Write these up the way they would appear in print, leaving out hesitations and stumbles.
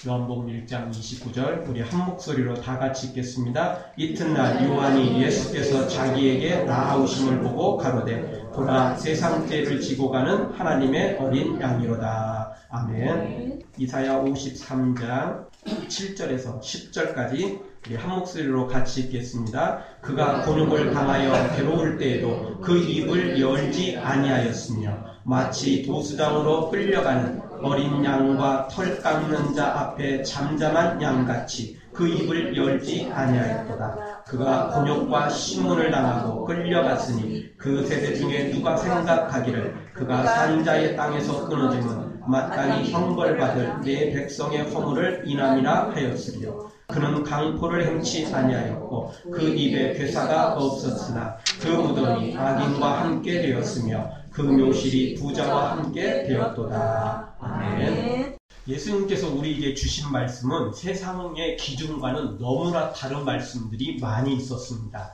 요한복음 1장 29절 우리 한 목소리로 다 같이 읽겠습니다. 이튿날 요한이 예수께서 자기에게 나아오심을 보고 가로되 보라 세상 죄를 지고 가는 하나님의 어린 양이로다. 아멘. 이사야 53장 7절에서 10절까지 우리 한 목소리로 같이 읽겠습니다. 그가 곤욕을 당하여 괴로울 때에도 그 입을 열지 아니하였으며 마치 도수장으로 끌려가는 어린 양과 털 깎는 자 앞에 잠잠한 양같이 그 입을 열지 아니하였도다. 그가 곤욕과 신문을 당하고 끌려갔으니 그 세대 중에 누가 생각하기를 그가 산자의 땅에서 끊어짐은 마땅히 형벌받을 내 백성의 허물을 인함이라 하였으리요. 그는 강포를 행치 아니하였고 그 입에 괴사가 없었으나 그 무덤이 악인과 함께 되었으며 그 묘실이 부자와 함께 되었도다. 아멘. 예수님께서 우리에게 주신 말씀은 세상의 기준과는 너무나 다른 말씀들이 많이 있었습니다.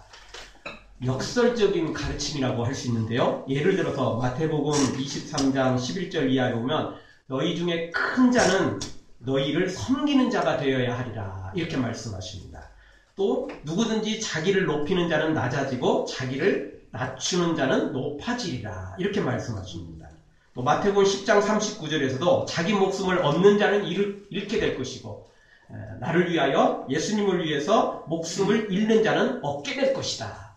역설적인 가르침이라고 할 수 있는데요. 예를 들어서 마태복음 23장 11절 이하에 보면 너희 중에 큰 자는 너희를 섬기는 자가 되어야 하리라 이렇게 말씀하십니다. 또 누구든지 자기를 높이는 자는 낮아지고 자기를 낮추는 자는 높아지리라 이렇게 말씀하십니다. 또 마태복음 10장 39절에서도 자기 목숨을 얻는 자는 잃게 될 것이고 나를 위하여 예수님을 위해서 목숨을 잃는 자는 얻게 될 것이다.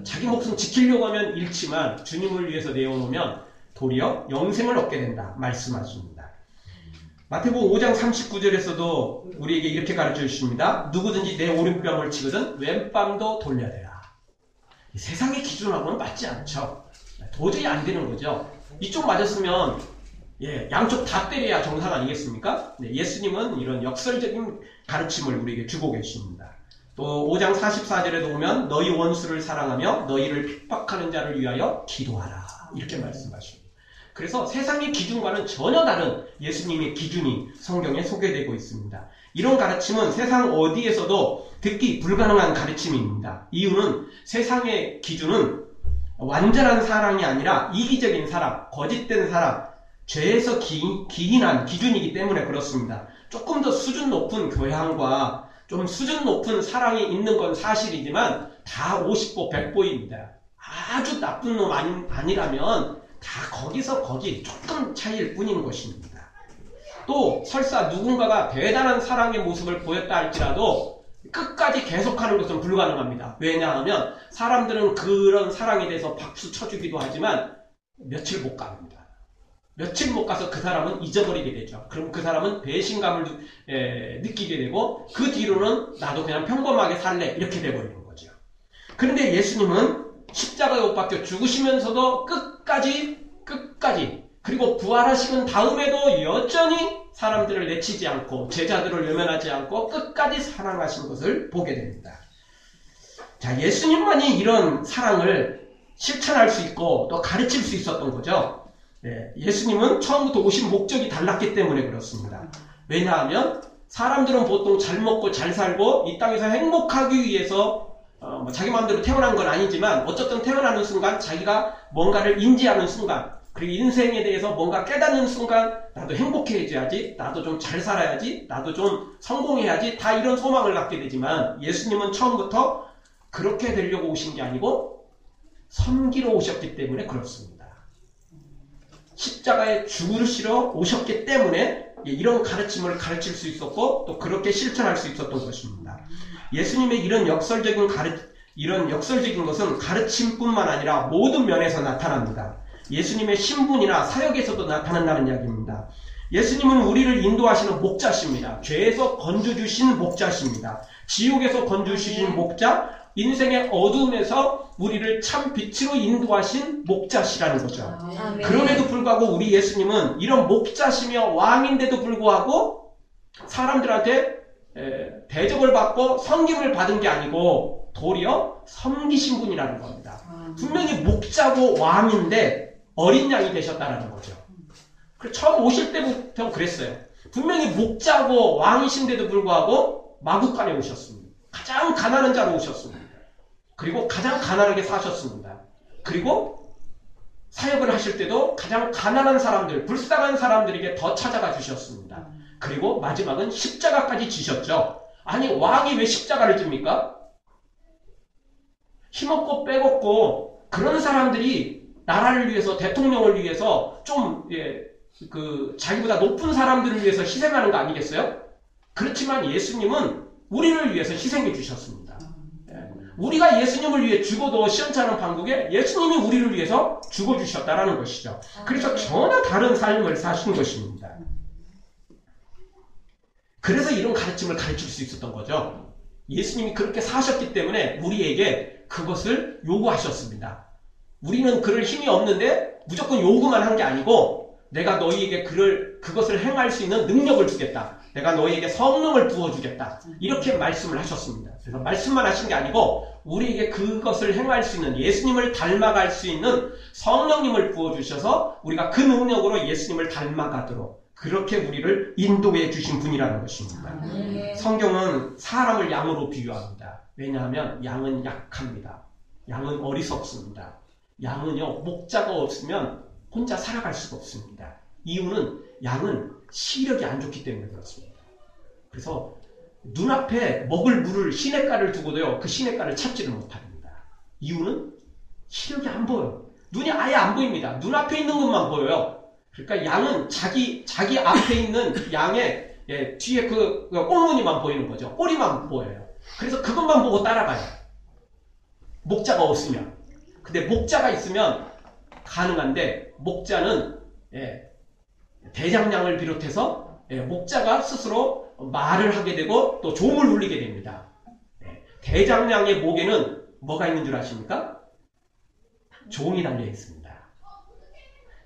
자기 목숨 지키려고 하면 잃지만 주님을 위해서 내어놓으면 도리어 영생을 얻게 된다 말씀하십니다. 마태복음 5장 39절에서도 우리에게 이렇게 가르쳐 주십니다. 누구든지 내 오른뺨을 치거든 왼뺨도 돌려대라. 세상의 기준하고는 맞지 않죠. 도저히 안 되는 거죠. 이쪽 맞았으면 양쪽 다 때려야 정상 아니겠습니까? 예수님은 이런 역설적인 가르침을 우리에게 주고 계십니다. 또 5장 44절에도 보면 너희 원수를 사랑하며 너희를 핍박하는 자를 위하여 기도하라 이렇게 말씀하십니다. 그래서 세상의 기준과는 전혀 다른 예수님의 기준이 성경에 소개되고 있습니다. 이런 가르침은 세상 어디에서도 듣기 불가능한 가르침입니다. 이유는 세상의 기준은 완전한 사랑이 아니라 이기적인 사랑, 거짓된 사랑, 죄에서 기인한 기준이기 때문에 그렇습니다. 조금 더 수준 높은 교양과 좀 수준 높은 사랑이 있는 건 사실이지만 다 50보 100보입니다. 아주 나쁜 놈 아니라면 다 거기서 거기 조금 차이일 뿐인 것입니다. 또 설사 누군가가 대단한 사랑의 모습을 보였다 할지라도 끝까지 계속하는 것은 불가능합니다. 왜냐하면 사람들은 그런 사랑에 대해서 박수 쳐주기도 하지만 며칠 못 갑니다. 며칠 못 가서 그 사람은 잊어버리게 되죠. 그럼 그 사람은 배신감을 느끼게 되고 그 뒤로는 나도 그냥 평범하게 살래 이렇게 돼버리는 거죠. 그런데 예수님은 십자가에 못 박혀 죽으시면서도 끝까지 그리고 부활하시는 다음에도 여전히 사람들을 내치지 않고 제자들을 외면하지 않고 끝까지 사랑하신 것을 보게 됩니다. 자, 예수님만이 이런 사랑을 실천할 수 있고 또 가르칠 수 있었던 거죠. 예수님은 처음부터 오신 목적이 달랐기 때문에 그렇습니다. 왜냐하면 사람들은 보통 잘 먹고 잘 살고 이 땅에서 행복하기 위해서 자기 마음대로 태어난 건 아니지만 어쨌든 태어나는 순간 자기가 뭔가를 인지하는 순간 그리고 인생에 대해서 뭔가 깨닫는 순간 나도 행복해져야지, 나도 좀 잘 살아야지, 나도 좀 성공해야지 다 이런 소망을 갖게 되지만 예수님은 처음부터 그렇게 되려고 오신 게 아니고 섬기러 오셨기 때문에 그렇습니다. 십자가에 죽으시러 오셨기 때문에 이런 가르침을 가르칠 수 있었고 또 그렇게 실천할 수 있었던 것입니다. 예수님의 이런 역설적인 것은 가르침뿐만 아니라 모든 면에서 나타납니다. 예수님의 신분이나 사역에서도 나타난다는 이야기입니다. 예수님은 우리를 인도하시는 목자십니다. 죄에서 건져주신 목자십니다. 지옥에서 건져주신 목자, 인생의 어둠에서 우리를 참 빛으로 인도하신 목자시라는 거죠. 아멘. 그럼에도 불구하고 우리 예수님은 이런 목자시며 왕인데도 불구하고 사람들한테 대접을 받고 섬김을 받은 게 아니고 도리어 섬기신 분이라는 겁니다. 분명히 목자고 왕인데 어린 양이 되셨다는 거죠. 처음 오실 때부터 그랬어요. 분명히 목자고 왕이신데도 불구하고 마구간에 오셨습니다. 가장 가난한 자로 오셨습니다. 그리고 가장 가난하게 사셨습니다. 그리고 사역을 하실 때도 가장 가난한 사람들, 불쌍한 사람들에게 더 찾아가 주셨습니다. 그리고 마지막은 십자가까지 지셨죠. 아니, 왕이 왜 십자가를 집니까? 힘없고 빼먹고 그런 사람들이 나라를 위해서, 대통령을 위해서 좀 자기보다 높은 사람들을 위해서 희생하는 거 아니겠어요? 그렇지만 예수님은 우리를 위해서 희생해 주셨습니다. 우리가 예수님을 위해 죽어도 시원찮은 판국에 예수님이 우리를 위해서 죽어주셨다라는 것이죠. 그래서 전혀 다른 삶을 사신 것입니다. 그래서 이런 가르침을 가르칠 수 있었던 거죠. 예수님이 그렇게 사셨기 때문에 우리에게 그것을 요구하셨습니다. 우리는 그럴 힘이 없는데 무조건 요구만 한 게 아니고 내가 너희에게 그것을 행할 수 있는 능력을 주겠다. 내가 너희에게 성령을 부어주겠다. 이렇게 말씀을 하셨습니다. 그래서 말씀만 하신 게 아니고 우리에게 그것을 행할 수 있는, 예수님을 닮아갈 수 있는 성령님을 부어주셔서 우리가 그 능력으로 예수님을 닮아가도록 그렇게 우리를 인도해 주신 분이라는 것입니다. 성경은 사람을 양으로 비유합니다. 왜냐하면 양은 약합니다. 양은 어리석습니다. 양은요, 목자가 없으면 혼자 살아갈 수가 없습니다. 이유는 양은 시력이 안 좋기 때문에 그렇습니다. 그래서 눈앞에 먹을 물을 시냇가를 두고도요, 그 시냇가를 찾지를 못합니다. 이유는 시력이 안 보여요. 눈이 아예 안 보입니다. 눈앞에 있는 것만 보여요. 그러니까 양은 자기 앞에 있는 양의 뒤에 그 꽁무니만 보이는 거죠. 꼬리만 보여요. 그래서 그것만 보고 따라가요. 목자가 없으면. 근데 목자가 있으면 가능한데, 목자는 대장량을 비롯해서 목자가 스스로 말을 하게 되고 또 종을 울리게 됩니다. 대장량의 목에는 뭐가 있는 줄 아십니까? 종이 달려 있습니다.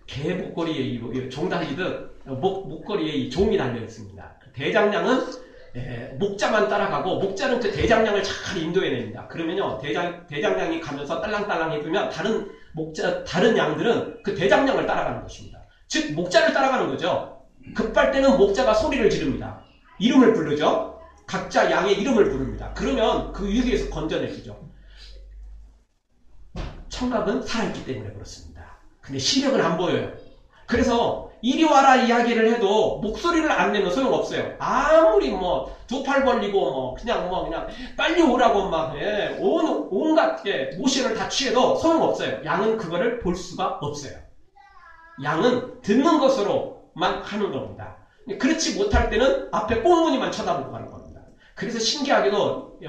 개 목걸이에 종 달리듯 목걸이에 이 종이 달려 있습니다. 대장량은 목자만 따라가고 목자는 그 대장량을 잘 인도해냅니다. 그러면요, 대장량이 가면서 딸랑딸랑 해주면 다른 양들은 그 대장량을 따라가는 것입니다. 즉 목자를 따라가는 거죠. 급할 때는 목자가 소리를 지릅니다. 이름을 부르죠. 각자 양의 이름을 부릅니다. 그러면 그 위기에서 건져내시죠. 청각은 살아있기 때문에 그렇습니다. 근데 시력은 안 보여요. 그래서 이리 와라 이야기를 해도 목소리를 안 내면 소용없어요. 아무리 두 팔 벌리고 그냥 빨리 오라고 온갖 모션을 다 취해도 소용없어요. 양은 그거를 볼 수가 없어요. 양은 듣는 것으로만 하는 겁니다. 그렇지 못할 때는 앞에 꽁무니만 쳐다보고 가는 겁니다. 그래서 신기하게도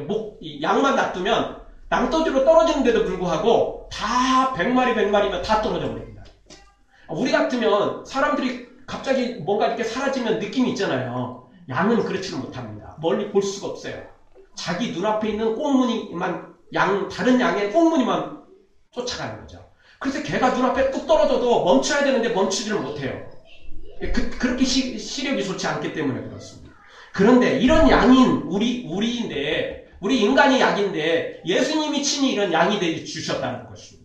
양만 놔두면 낭떠지로 떨어지는데도 불구하고 다 100마리면 다 떨어져 버립니다. 우리 같으면 사람들이 갑자기 뭔가 이렇게 사라지면 느낌이 있잖아요. 양은 그렇지는 못합니다. 멀리 볼 수가 없어요. 자기 눈앞에 있는 꽁무니만, 다른 양의 꽁무니만 쫓아가는 거죠. 그래서 걔가 눈앞에 뚝 떨어져도 멈춰야 되는데 멈추지를 못해요. 그렇게 시력이 좋지 않기 때문에 그렇습니다. 그런데 이런 양인 우리인데, 우리 인간이 약인데 예수님이 친히 이런 양이 되어 주셨다는 것입니다.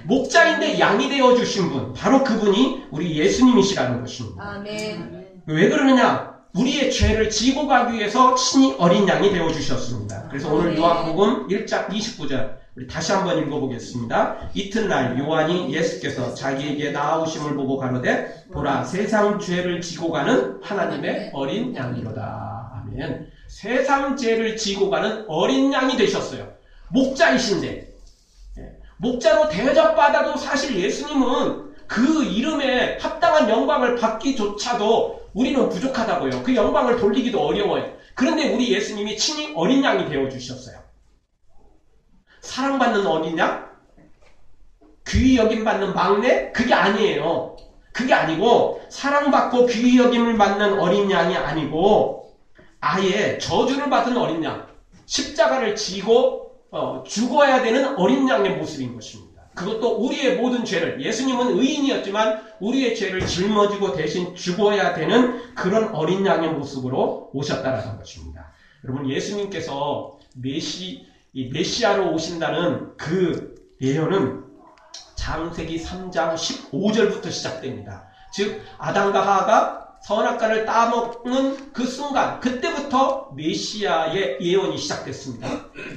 목자인데 양이 되어 주신 분, 바로 그분이 우리 예수님이시라는 것입니다. 아멘. 왜 그러느냐? 우리의 죄를 지고 가기 위해서 친히 어린 양이 되어 주셨습니다. 그래서 오늘 요한복음 1장 29절 우리 다시 한번 읽어보겠습니다. 이튿날 요한이 예수께서 자기에게 나아오심을 보고 가로되 보라 세상 죄를 지고 가는 하나님의 어린 양이로다. 아멘. 세상 죄를 지고 가는 어린 양이 되셨어요. 목자이신데, 목자로 대접받아도 사실 예수님은 그 이름에 합당한 영광을 받기조차도 우리는 부족하다고요. 그 영광을 돌리기도 어려워요. 그런데 우리 예수님이 친히 어린 양이 되어주셨어요. 사랑받는 어린 양? 귀히 여김받는 막내? 그게 아니에요. 그게 아니고 사랑받고 귀히 여김을 받는 어린 양이 아니고 아예 저주를 받은 어린 양, 십자가를 지고 죽어야 되는 어린 양의 모습인 것입니다. 그것도 우리의 모든 죄를, 예수님은 의인이었지만 우리의 죄를 짊어지고 대신 죽어야 되는 그런 어린 양의 모습으로 오셨다는 것입니다. 여러분, 예수님께서 메시아로 오신다는 그 예언은 창세기 3장 15절부터 시작됩니다. 즉 아담과 하와가 선악과를 따먹는 그 순간, 그때부터 메시아의 예언이 시작됐습니다.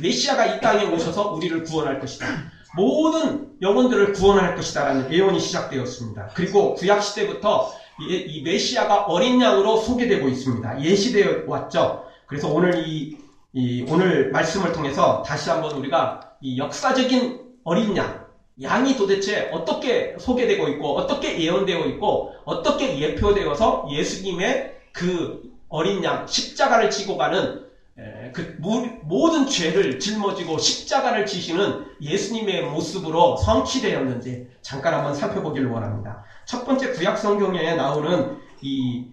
메시아가 이 땅에 오셔서 우리를 구원할 것이다. 모든 영혼들을 구원할 것이다 라는 예언이 시작되었습니다. 그리고 구약시대부터 이 메시아가 어린 양으로 소개되고 있습니다. 예시되어 왔죠. 그래서 오늘 오늘 말씀을 통해서 다시 한번 우리가 이 역사적인 어린 양이 도대체 어떻게 소개되고 있고 어떻게 예언되어 있고 어떻게 예표되어서 예수님의 그 어린 양 십자가를 지고 가는 그 모든 죄를 짊어지고 십자가를 지시는 예수님의 모습으로 성취되었는지 잠깐 한번 살펴보기를 원합니다. 첫 번째 구약 성경에 나오는 이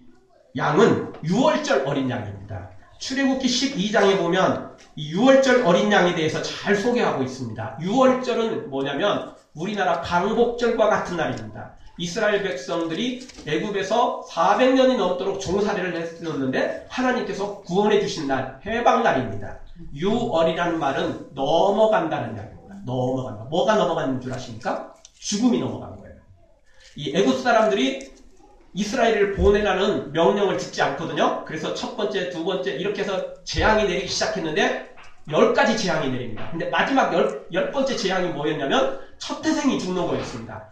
양은 유월절 어린 양입니다. 출애굽기 12장에 보면 이 유월절 어린 양에 대해서 잘 소개하고 있습니다. 유월절은 뭐냐면 우리나라 광복절과 같은 날입니다. 이스라엘 백성들이 애굽에서 400년이 넘도록 종살이를 했었는데 하나님께서 구원해 주신 날, 해방날입니다. 유월이라는 말은 넘어간다는 이야기입니다. 넘어간다. 뭐가 넘어가는 줄 아십니까? 죽음이 넘어간 거예요. 이 애굽 사람들이 이스라엘을 보내라는 명령을 듣지 않거든요. 그래서 첫 번째, 두 번째 이렇게 해서 재앙이 내리기 시작했는데 10가지 재앙이 내립니다. 근데 마지막 10번째 재앙이 뭐였냐면 첫 태생이 죽는 거였습니다.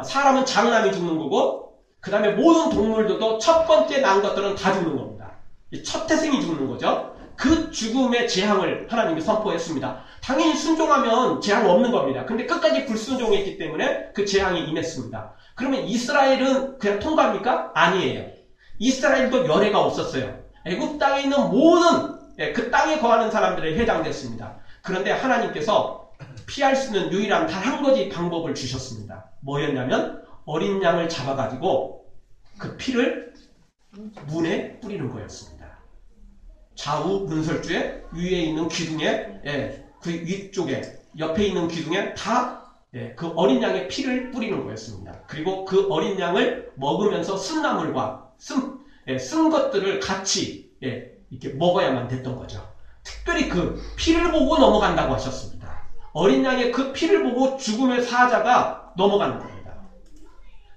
사람은 장남이 죽는 거고 그 다음에 모든 동물들도 첫 번째 난 것들은 다 죽는 겁니다. 첫 태생이 죽는 거죠. 그 죽음의 재앙을 하나님이 선포했습니다. 당연히 순종하면 재앙 없는 겁니다. 근데 끝까지 불순종했기 때문에 그 재앙이 임했습니다. 그러면 이스라엘은 그냥 통과합니까? 아니에요. 이스라엘도 연회가 없었어요. 애굽 땅에 있는 모든 그 땅에 거하는 사람들에 해당됐습니다. 그런데 하나님께서 피할 수 있는 유일한 단 한 가지 방법을 주셨습니다. 뭐였냐면 어린 양을 잡아가지고 그 피를 문에 뿌리는 거였습니다. 좌우 문설주에 위에 있는 기둥에 그 위쪽에 옆에 있는 기둥에 다 그 어린 양의 피를 뿌리는 거였습니다. 그리고 그 어린 양을 먹으면서 쓴나물과 쓴 것들을 같이 이렇게 먹어야만 됐던 거죠. 특별히 그 피를 보고 넘어간다고 하셨습니다. 어린 양의 그 피를 보고 죽음의 사자가 넘어가는 겁니다.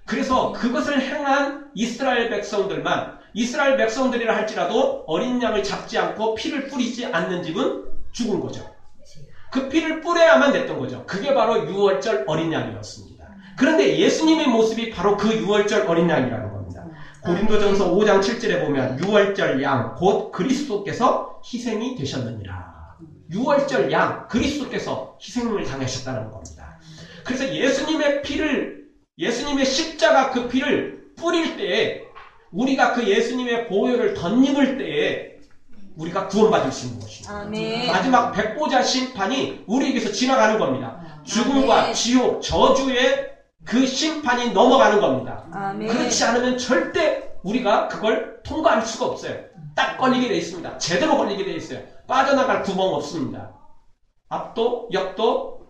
그래서 그것을 행한 이스라엘 백성들이라 할지라도 어린 양을 잡지 않고 피를 뿌리지 않는 집은 죽은 거죠. 그 피를 뿌려야만 됐던 거죠. 그게 바로 유월절 어린 양이었습니다. 그런데 예수님의 모습이 바로 그 유월절 어린 양이라는 겁니다. 고린도전서 5장 7절에 보면 유월절 양 곧 그리스도께서 희생이 되셨느니라. 유월절 양 그리스도께서 희생을 당하셨다는 겁니다. 그래서 예수님의 십자가 그 피를 뿌릴 때에 우리가 그 예수님의 보혈을 덧입을 때에 우리가 구원받을 수 있는 것입니다. 아멘. 마지막 백보자 심판이 우리에게서 지나가는 겁니다. 죽음과 아멘. 지옥, 저주의 그 심판이 넘어가는 겁니다. 아멘. 그렇지 않으면 절대 우리가 그걸 통과할 수가 없어요. 딱 걸리게 되어 있습니다. 제대로 걸리게 되어 있어요. 빠져나갈 구멍 없습니다. 앞도, 옆도,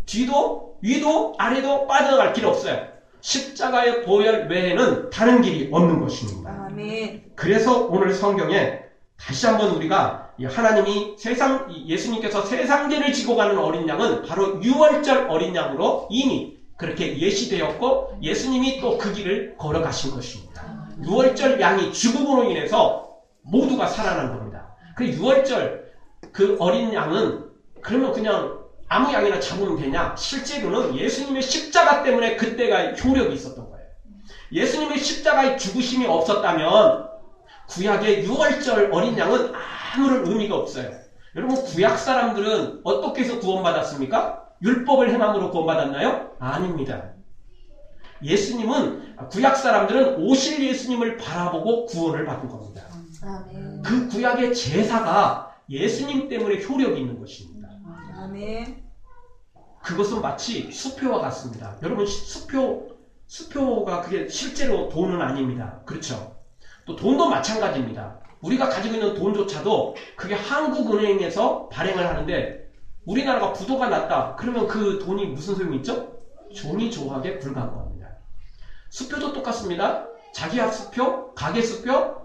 뒤도, 위도, 아래도 빠져나갈 길 없어요. 십자가의 보혈 외에는 다른 길이 없는 것입니다. 아멘. 그래서 오늘 성경에 다시 한번 우리가 하나님이 예수님께서 세상죄를 지고 가는 어린 양은 바로 유월절 어린 양으로 이미 그렇게 예시되었고 예수님이 또 그 길을 걸어가신 것입니다. 유월절 양이 죽음으로 인해서 모두가 살아난 겁니다. 그 유월절 그 어린 양은 그러면 그냥 아무 양이나 잡으면 되냐? 실제로는 예수님의 십자가 때문에 그때가 효력이 있었던 거예요. 예수님의 십자가의 죽으심이 없었다면 구약의 유월절 어린 양은 아무런 의미가 없어요. 여러분 구약 사람들은 어떻게 해서 구원받았습니까? 율법을 행함으로 구원받았나요? 아닙니다. 예수님은 구약 사람들은 오실 예수님을 바라보고 구원을 받은 겁니다. 아멘. 그 구약의 제사가 예수님 때문에 효력이 있는 것입니다. 아멘. 그것은 마치 수표와 같습니다. 여러분 수표가 그게 실제로 돈은 아닙니다. 그렇죠? 또 돈도 마찬가지입니다. 우리가 가지고 있는 돈조차도 그게 한국은행에서 발행을 하는데 우리나라가 부도가 났다. 그러면 그 돈이 무슨 소용이 있죠? 종이 조각에 불과한 겁니다. 수표도 똑같습니다. 자기야 수표, 가계 수표,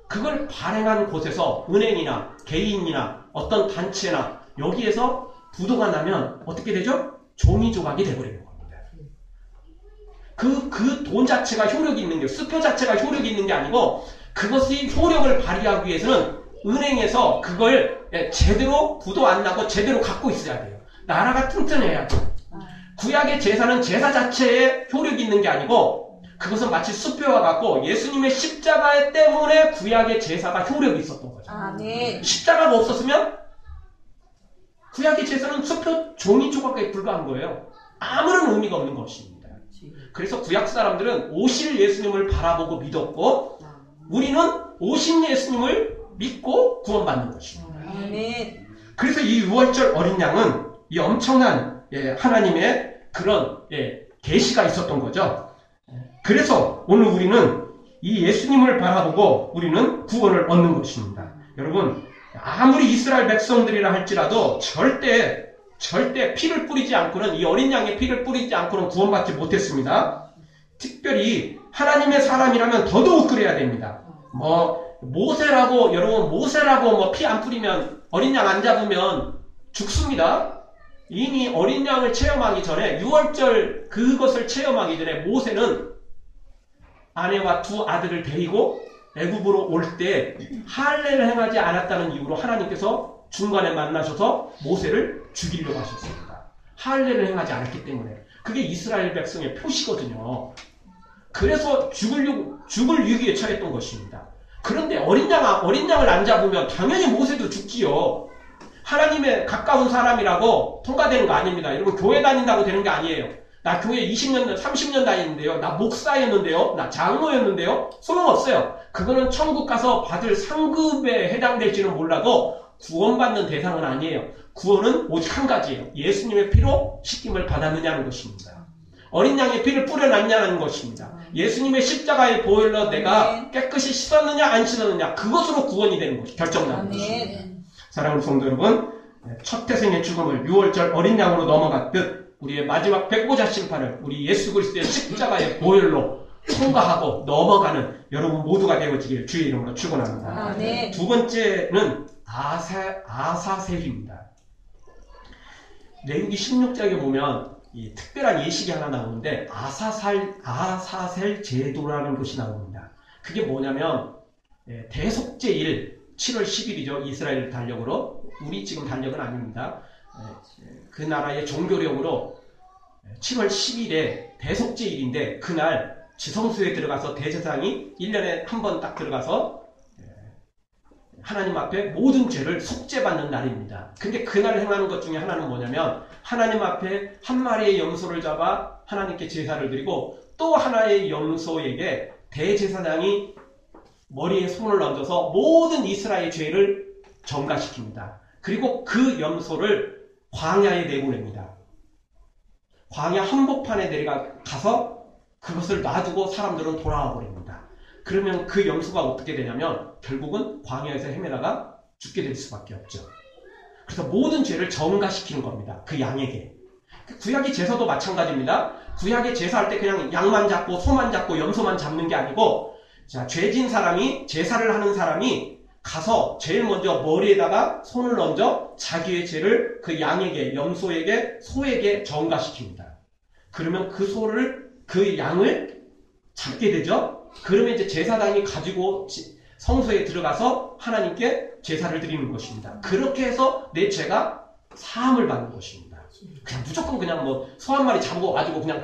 그걸 발행한 곳에서 은행이나 개인이나 어떤 단체나 여기에서 부도가 나면 어떻게 되죠? 종이 조각이 돼버리는 겁니다. 그 돈 자체가 효력이 있는 게, 수표 자체가 효력이 있는 게 아니고 그것이 효력을 발휘하기 위해서는 은행에서 그걸 제대로 부도 안 나고 제대로 갖고 있어야 돼요. 나라가 튼튼해야 돼요. 구약의 제사는 제사 자체에 효력이 있는 게 아니고 그것은 마치 수표와 같고 예수님의 십자가 때문에 구약의 제사가 효력이 있었던 거죠. 아멘. 십자가가 없었으면 구약의 제사는 수표 종이 조각에 불과한 거예요. 아무런 의미가 없는 것입니다. 그래서 구약 사람들은 오실 예수님을 바라보고 믿었고 우리는 오신 예수님을 믿고 구원받는 것입니다. 아멘. 그래서 이 유월절 어린 양은 이 엄청난 하나님의 그런 계시가 있었던 거죠. 그래서 오늘 우리는 이 예수님을 바라보고 우리는 구원을 얻는 것입니다. 여러분, 아무리 이스라엘 백성들이라 할지라도 절대 피를 뿌리지 않고는, 이 어린 양의 피를 뿌리지 않고는 구원받지 못했습니다. 특별히 하나님의 사람이라면 더더욱 그래야 됩니다. 모세라고 피 안 뿌리면, 어린 양 안 잡으면 죽습니다. 이미 어린 양을 체험하기 전에, 유월절 그것을 체험하기 전에 모세는 아내와 두 아들을 데리고 애굽으로 올 때 할례를 행하지 않았다는 이유로 하나님께서 중간에 만나셔서 모세를 죽이려고 하셨습니다. 할례를 행하지 않았기 때문에. 그게 이스라엘 백성의 표시거든요. 그래서 죽을 위기에 처했던 것입니다. 그런데 어린 양을 안 잡으면 당연히 모세도 죽지요. 하나님의 가까운 사람이라고 통과되는 거 아닙니다. 여러분, 교회 다닌다고 되는 게 아니에요. 나 교회 20년, 30년 다니는데요. 나 목사였는데요. 나 장로였는데요. 소용없어요. 그거는 천국 가서 받을 상급에 해당될지는 몰라도 구원받는 대상은 아니에요. 구원은 오직 한 가지예요. 예수님의 피로 씻김을 받았느냐는 것입니다. 어린 양의 피를 뿌려놨냐는 것입니다. 예수님의 십자가의 보혈로 내가 깨끗이 씻었느냐 안 씻었느냐, 그것으로 구원이 되는 것이 결정나는 것입니다. 사랑하는 성도 여러분, 첫 태생의 죽음을 유월절 어린 양으로 넘어갔듯 우리의 마지막 백보자 심판을 우리 예수 그리스도의 십자가의 보혈로 통과하고 넘어가는 여러분 모두가 되어지길 주의 이름으로 축원합니다. 아멘. 두 번째는 아사셀입니다. 레위기 16장에 보면 이 특별한 예식이 하나 나오는데 아사셀 제도라는 것이 나옵니다. 그게 뭐냐면 대속죄일 7월 10일이죠. 이스라엘 달력으로. 우리 지금 달력은 아닙니다. 그 나라의 종교령으로 7월 10일에 대속죄일인데 그날 지성소에 들어가서 대제사장이 1년에 한 번 딱 들어가서 하나님 앞에 모든 죄를 속죄받는 날입니다. 근데 그날 행하는 것 중에 하나는 뭐냐면 하나님 앞에 한 마리의 염소를 잡아 하나님께 제사를 드리고 또 하나의 염소에게 대제사장이 머리에 손을 얹어서 모든 이스라엘 죄를 전가시킵니다. 그리고 그 염소를 광야에 내보냅니다. 광야 한복판에 내려가서 그것을 놔두고 사람들은 돌아와 버립니다. 그러면 그 염소가 어떻게 되냐면 결국은 광야에서 헤매다가 죽게 될 수밖에 없죠. 그래서 모든 죄를 전가시키는 겁니다. 그 양에게. 구약의 제사도 마찬가지입니다. 구약의 제사할 때 그냥 양만 잡고 소만 잡고 염소만 잡는 게 아니고, 자, 죄진 사람이, 제사를 하는 사람이 가서 제일 먼저 머리에다가 손을 얹어 자기의 죄를 그 양에게, 염소에게, 소에게 전가시킵니다. 그러면 그 양을 잡게 되죠. 그러면 이제 제사장이 가지고 성소에 들어가서 하나님께 제사를 드리는 것입니다. 그렇게 해서 내 죄가 사함을 받는 것입니다. 그냥 무조건 그냥 소 한 마리 잡고 가지고 그냥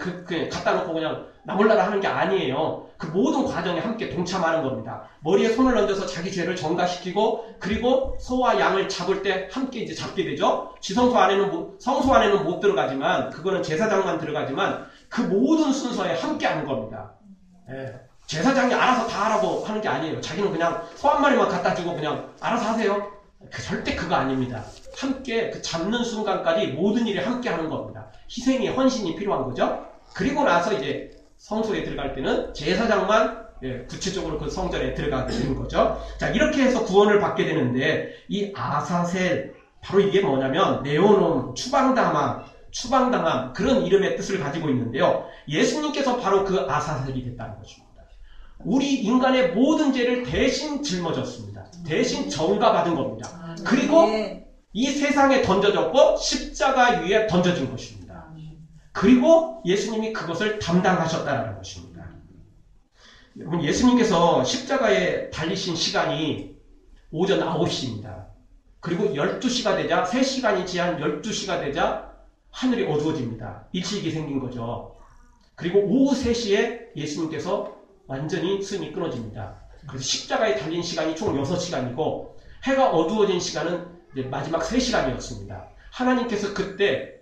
갖다 놓고 그냥 나몰라라 하는 게 아니에요. 그 모든 과정에 함께 동참하는 겁니다. 머리에 손을 얹어서 자기 죄를 전가시키고, 그리고 소와 양을 잡을 때 함께 이제 잡게 되죠. 성소 안에는 못 들어가지만, 그거는 제사장만 들어가지만, 그 모든 순서에 함께 하는 겁니다. 제사장이 알아서 다 하라고 하는 게 아니에요. 자기는 그냥 소 한 마리만 갖다 주고 그냥 알아서 하세요. 절대 그거 아닙니다. 함께 그 잡는 순간까지 모든 일에 함께 하는 겁니다. 희생이, 헌신이 필요한 거죠. 그리고 나서 이제 성소에 들어갈 때는 제사장만 구체적으로 그 성전에 들어가게 되는 거죠. 자, 이렇게 해서 구원을 받게 되는데, 이 아사셀, 바로 이게 뭐냐면 네오놈, 추방당함, 그런 이름의 뜻을 가지고 있는데요. 예수님께서 바로 그 아사셀이 됐다는 것입니다. 우리 인간의 모든 죄를 대신 짊어졌습니다. 대신 전가받은 겁니다. 그리고 이 세상에 던져졌고 십자가 위에 던져진 것입니다. 그리고 예수님이 그것을 담당하셨다는 것입니다. 여러분, 예수님께서 십자가에 달리신 시간이 오전 9시입니다. 그리고 12시가 되자, 3시간이 지한 12시가 되자 하늘이 어두워집니다. 일식이 생긴 거죠. 그리고 오후 3시에 예수님께서 완전히 숨이 끊어집니다. 그래서 십자가에 달린 시간이 총 6시간이고 해가 어두워진 시간은 이제 마지막 3시간이었습니다. 하나님께서 그때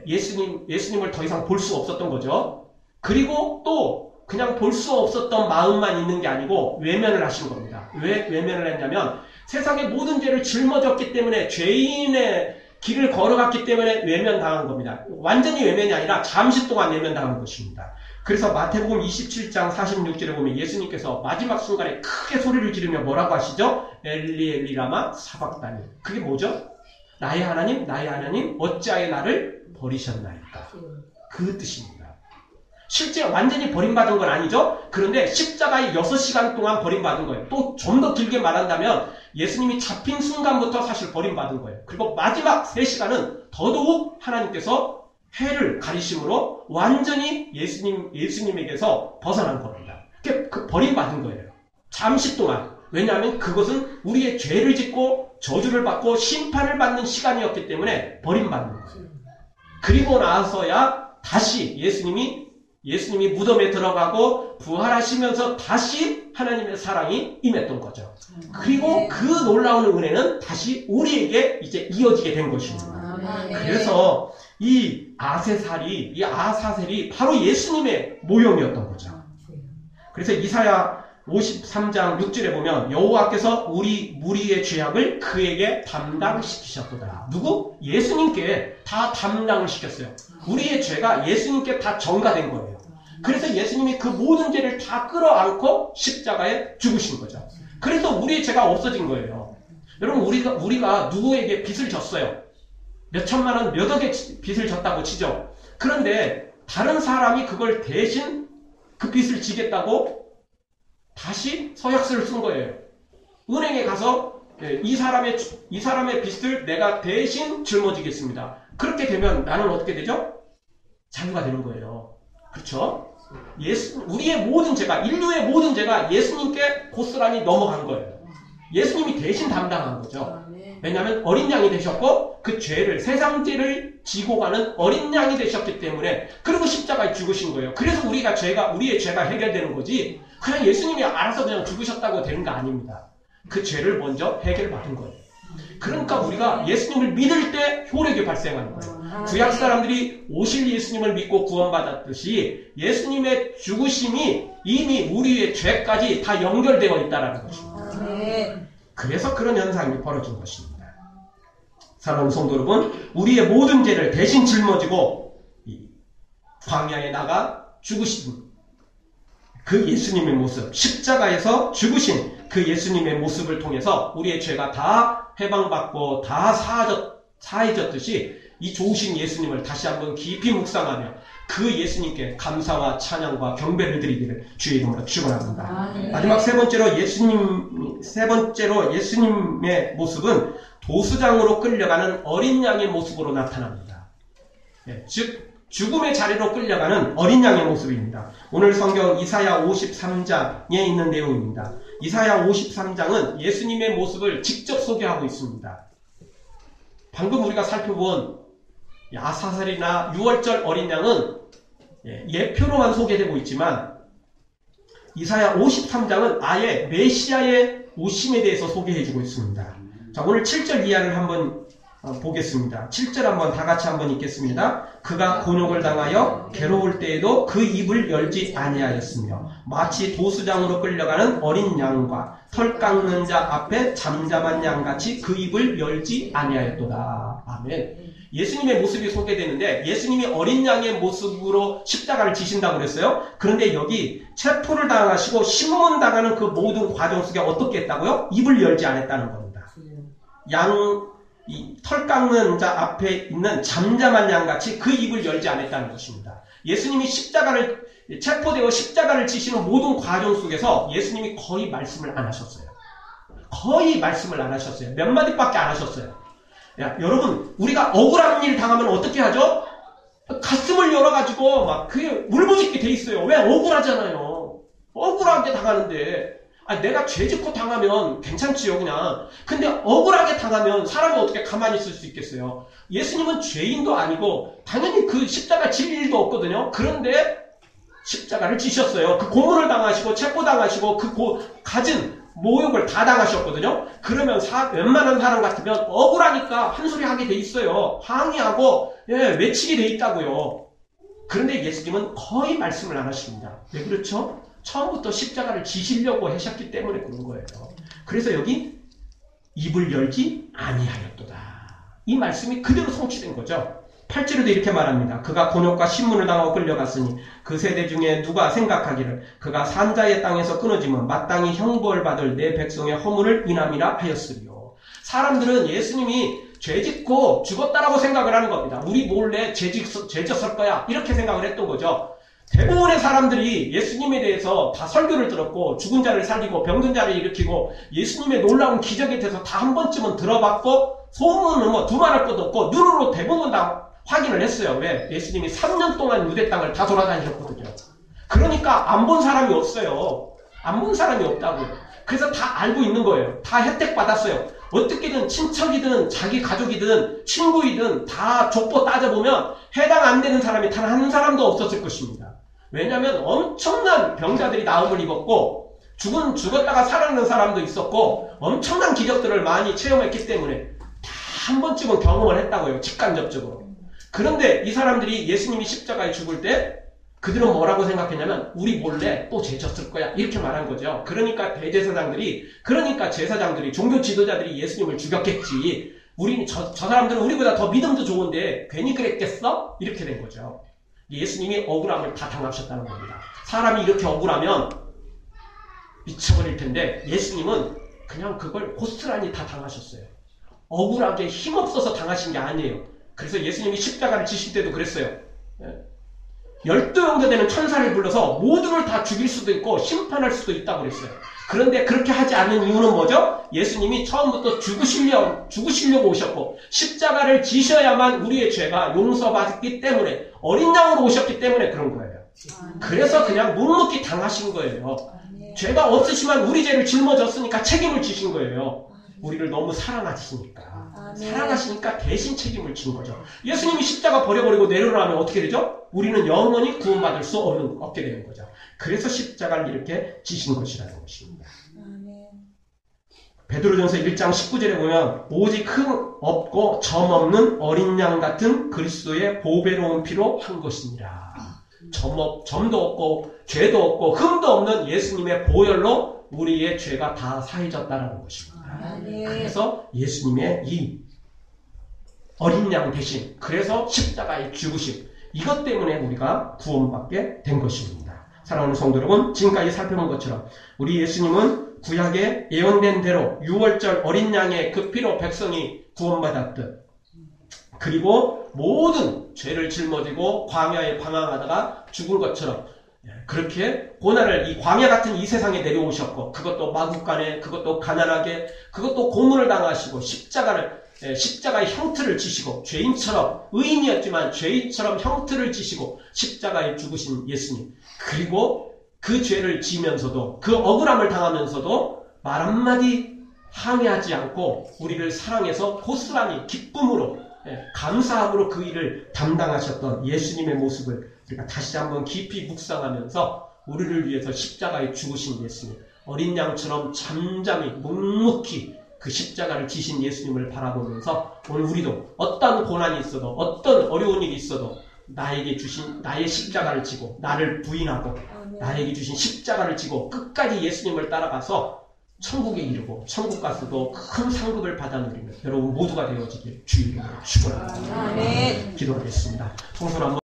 예수님을 더 이상 볼 수 없었던 거죠. 그리고 또 그냥 볼 수 없었던 마음만 있는 게 아니고 외면을 하신 겁니다. 왜 외면을 했냐면 세상의 모든 죄를 짊어졌기 때문에 죄인의 길을 걸어갔기 때문에 외면당한 겁니다. 완전히 외면이 아니라 잠시 동안 외면당한 것입니다. 그래서 마태복음 27장 46절에 보면 예수님께서 마지막 순간에 크게 소리를 지르며 뭐라고 하시죠? 엘리 엘리 라마 사박다니. 그게 뭐죠? 나의 하나님 어찌하여 나를 버리셨나이까. 그 뜻입니다. 실제 완전히 버림받은 건 아니죠. 그런데 십자가에 6시간 동안 버림받은 거예요. 또 좀 더 길게 말한다면 예수님이 잡힌 순간부터 사실 버림받은 거예요. 그리고 마지막 3시간은 더더욱 하나님께서 해를 가리심으로 완전히 예수님에게서 벗어난 겁니다. 그 버림받은 거예요. 잠시 동안. 왜냐하면 그것은 우리의 죄를 짓고 저주를 받고 심판을 받는 시간이었기 때문에 버림받는 거예요. 그리고 나서야 다시 예수님이 무덤에 들어가고 부활하시면서 다시 하나님의 사랑이 임했던 거죠. 그리고 그 놀라운 은혜는 다시 우리에게 이제 이어지게 된 것입니다. 그래서 이 아사셀이 바로 예수님의 모형이었던 거죠. 그래서 이사야 53장 6절에 보면 여호와께서 우리 무리의 죄악을 그에게 담당시키셨도다. 누구? 예수님께 다 담당을 시켰어요. 우리의 죄가 예수님께 다 전가된 거예요. 그래서 예수님이 그 모든 죄를 다 끌어안고 십자가에 죽으신 거죠. 그래서 우리의 죄가 없어진 거예요. 여러분 우리가 누구에게 빚을 졌어요. 몇 천만 원, 몇 억의 빚을 졌다고 치죠. 그런데 다른 사람이 그걸 대신 그 빚을 지겠다고 다시 서약서를 쓴 거예요. 은행에 가서 이 사람의 빚을 내가 대신 짊어지겠습니다. 그렇게 되면 나는 어떻게 되죠? 자유가 되는 거예요. 그렇죠? 우리의 모든 죄가, 인류의 모든 죄가 예수님께 고스란히 넘어간 거예요. 예수님이 대신 담당한 거죠. 왜냐하면 어린 양이 되셨고 그 죄를, 세상 죄를 지고 가는 어린 양이 되셨기 때문에, 그리고 십자가에 죽으신 거예요. 그래서 우리의 죄가 해결되는 거지, 그냥 예수님이 알아서 그냥 죽으셨다고 되는 거 아닙니다. 그 죄를 먼저 해결받은 거예요. 그러니까 우리가 예수님을 믿을 때 효력이 발생하는 거예요. 구약 사람들이 오실 예수님을 믿고 구원받았듯이 예수님의 죽으심이 이미 우리의 죄까지 다 연결되어 있다는 것입니다. 그래서 그런 현상이 벌어진 것입니다. 사랑하는 성도 여러분, 우리의 모든 죄를 대신 짊어지고 광야에 나가 죽으신 그 예수님의 모습, 십자가에서 죽으신 그 예수님의 모습을 통해서 우리의 죄가 다 해방받고 다 사해졌듯이 이 좋으신 예수님을 다시 한번 깊이 묵상하며 그 예수님께 감사와 찬양과 경배를 드리기를 주의 이름으로 축원합니다. 마지막 세 번째로 예수님의 모습은 도수장으로 끌려가는 어린 양의 모습으로 나타납니다. 즉 죽음의 자리로 끌려가는 어린 양의 모습입니다. 오늘 성경 이사야 53장에 있는 내용입니다. 이사야 53장은 예수님의 모습을 직접 소개하고 있습니다. 방금 우리가 살펴본 아사셀이나 6월절 어린 양은 예표로만 소개되고 있지만 이사야 53장은 아예 메시아의 오심에 대해서 소개해주고 있습니다. 자, 오늘 7절 이하를 한번 보겠습니다. 7절 한번 다 같이 한번 읽겠습니다. 그가 곤욕을 당하여 괴로울 때에도 그 입을 열지 아니하였으며 마치 도수장으로 끌려가는 어린 양과 털 깎는 자 앞에 잠잠한 양같이 그 입을 열지 아니하였도다. 아멘. 예수님의 모습이 소개되는데 예수님이 어린 양의 모습으로 십자가를 지신다고 그랬어요. 그런데 여기 체포를 당하시고 신문당하는 그 모든 과정 속에 어떻게 했다고요? 입을 열지 않았다는 겁니다. 털 깎는 자 앞에 있는 잠잠한 양같이 그 입을 열지 않았다는 것입니다. 예수님이 체포되어 십자가를 지시는 모든 과정 속에서 예수님이 거의 말씀을 안 하셨어요. 거의 말씀을 안 하셨어요. 몇 마디밖에 안 하셨어요. 여러분, 우리가 억울한 일 당하면 어떻게 하죠? 가슴을 열어가지고 막 그게 울부짖게 돼 있어요. 왜? 억울하잖아요. 억울하게 당하는데. 내가 죄 짓고 당하면 괜찮지요, 그냥. 근데 억울하게 당하면 사람이 어떻게 가만히 있을 수 있겠어요? 예수님은 죄인도 아니고 당연히 그 십자가 질 일도 없거든요. 그런데 십자가를 지셨어요. 그 고문을 당하시고 체포당하시고 가진 모욕을 다 당하셨거든요. 그러면 웬만한 사람 같으면 억울하니까 한 소리 하게 돼 있어요. 항의하고 외치게 돼 있다고요. 그런데 예수님은 거의 말씀을 안 하십니다. 왜 그렇죠? 처음부터 십자가를 지시려고 하셨기 때문에 그런 거예요. 그래서 여기 입을 열지 아니하였도다. 이 말씀이 그대로 성취된 거죠. 8절에도 이렇게 말합니다. 그가 곤욕과 신문을 당하고 끌려갔으니 그 세대 중에 누가 생각하기를 그가 산자의 땅에서 끊어지면 마땅히 형벌 받을 내 백성의 허물을 인함이라 하였으리요. 사람들은 예수님이 죄짓고 죽었다라고 생각을 하는 겁니다. 우리 몰래 죄졌을 거야 이렇게 생각을 했던 거죠. 대부분의 사람들이 예수님에 대해서 다 설교를 들었고 죽은 자를 살리고 병든 자를 일으키고 예수님의 놀라운 기적에 대해서 다 한 번쯤은 들어봤고 소문은 뭐 두말할 것도 없고 눈으로 대부분 다 확인을 했어요. 왜? 예수님이 3년 동안 유대 땅을 다 돌아다니셨거든요. 그러니까 안 본 사람이 없어요. 안 본 사람이 없다고요. 그래서 다 알고 있는 거예요. 다 혜택 받았어요. 어떻게든 친척이든 자기 가족이든 친구이든 다 족보 따져보면 해당 안 되는 사람이 단 한 사람도 없었을 것입니다. 왜냐하면 엄청난 병자들이 나음을 입었고 죽었다가 살아나는 사람도 있었고 엄청난 기적들을 많이 체험했기 때문에 다 한 번쯤은 경험을 했다고요. 직간접적으로. 그런데 이 사람들이 예수님이 십자가에 죽을 때 그들은 뭐라고 생각했냐면 우리 몰래 또 죄졌을 거야 이렇게 말한 거죠. 그러니까 제사장들이 종교 지도자들이 예수님을 죽였겠지. 저 사람들은 우리보다 더 믿음도 좋은데 괜히 그랬겠어? 이렇게 된 거죠. 예수님이 억울함을 다 당하셨다는 겁니다. 사람이 이렇게 억울하면 미쳐버릴 텐데 예수님은 그냥 그걸 고스란히 다 당하셨어요. 억울하게 힘없어서 당하신 게 아니에요. 그래서 예수님이 십자가를 지실 때도 그랬어요. 12명도 되는 천사를 불러서 모두를 다 죽일 수도 있고 심판할 수도 있다고 그랬어요. 그런데 그렇게 하지 않는 이유는 뭐죠? 예수님이 처음부터 죽으시려고 오셨고 십자가를 지셔야만 우리의 죄가 용서받기 때문에 어린 양으로 오셨기 때문에 그런 거예요. 그래서 그냥 묵묵히 당하신 거예요. 죄가 없으시면 우리 죄를 짊어졌으니까 책임을 지신 거예요. 우리를 너무 사랑하시니까. 사랑하시니까 대신 책임을 진 거죠. 예수님이 십자가 버려버리고 내려놓으면 어떻게 되죠? 우리는 영원히 구원받을 수 없게 되는 거죠. 그래서 십자가를 이렇게 지신 것이라는 것입니다. 베드로전서 1장 19절에 보면 오직 흠 없고 점 없는 어린 양 같은 그리스도의 보배로운 피로 한 것이니라. 점도 없고 죄도 없고 흠도 없는 예수님의 보혈로 우리의 죄가 다 사해졌다는 것입니다. 그래서 예수님의 이 어린 양 대신 그래서 십자가의 죽으심 이것 때문에 우리가 구원받게 된 것입니다. 사랑하는 성도 여러분, 지금까지 살펴본 것처럼 우리 예수님은 구약에 예언된 대로 6월절 어린 양의 그 피로 백성이 구원받았듯 그리고 모든 죄를 짊어지고 광야에 방황하다가 죽은 것처럼 그렇게 고난을 이 광야 같은 이 세상에 내려오셨고 그것도 마국간에 그것도 가난하게 그것도 고문을 당하시고 십자가의 형틀을 지시고 죄인처럼 의인이었지만 죄인처럼 형틀을 지시고 십자가에 죽으신 예수님 그리고 그 죄를 지면서도 그 억울함을 당하면서도 말 한마디 항의하지 않고 우리를 사랑해서 고스란히 기쁨으로 감사함으로 그 일을 담당하셨던 예수님의 모습을 우리가 다시 한번 깊이 묵상하면서 우리를 위해서 십자가에 죽으신 예수님 어린 양처럼 잠잠히 묵묵히 그 십자가를 지신 예수님을 바라보면서 오늘 우리도 어떤 고난이 있어도 어떤 어려운 일이 있어도 나에게 주신 나의 십자가를 지고 나를 부인하고 나에게 주신 십자가를 지고 끝까지 예수님을 따라가서 천국에 이르고 천국 가서도 큰 상급을 받아 누리는 여러분 모두가 되어지길 주의 이름으로 축원합니다. 기도하겠습니다. 성소를 한번